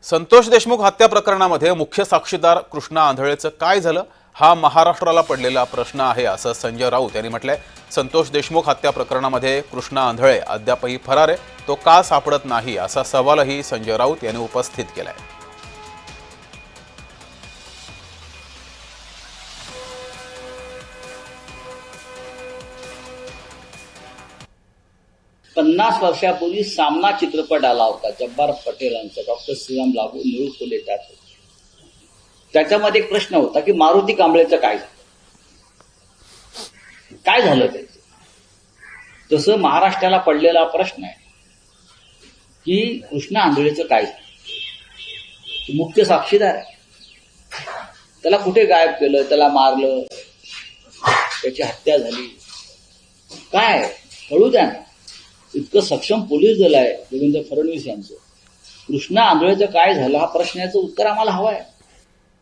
संतोष देशमुख हत्या प्रकरणामध्ये मुख्य साक्षीदार कृष्णा आंधळेचं काय झालं हा महाराष्ट्राला पडलेला प्रश्न आहे असं संजय राऊत यांनी म्हटलंय। संतोष देशमुख हत्या प्रकरणामध्ये कृष्णा आंधळे अद्यापही फरार आहे, तो का सापडत नाही असा सवालही संजय राऊत यांनी उपस्थित केलाय। 50 वर्षापूर्वी सामना चित्रपट आला होता जब्बार पटेलांचा, डॉक्टर श्रीराम लागू, निळू फुले त्यात होते। त्याच्यामध्ये एक प्रश्न होता की मारुती कांबळेचं काय झालं, काय झालं त्याचं। तसं महाराष्ट्राला पडलेला प्रश्न आहे की कृष्णा आंधळेचं काय झालं। मुख्य साक्षीदार आहे, त्याला कुठे गायब केलं, त्याला मारलं, त्याची हत्या झाली, काय कळू द्या ना। इतकं सक्षम पोलीस दल आहे देवेंद्र फडणवीस यांचं, कृष्णा आंधळेचं काय झालं हा प्रश्नाचं उत्तर आम्हाला हवं आहे।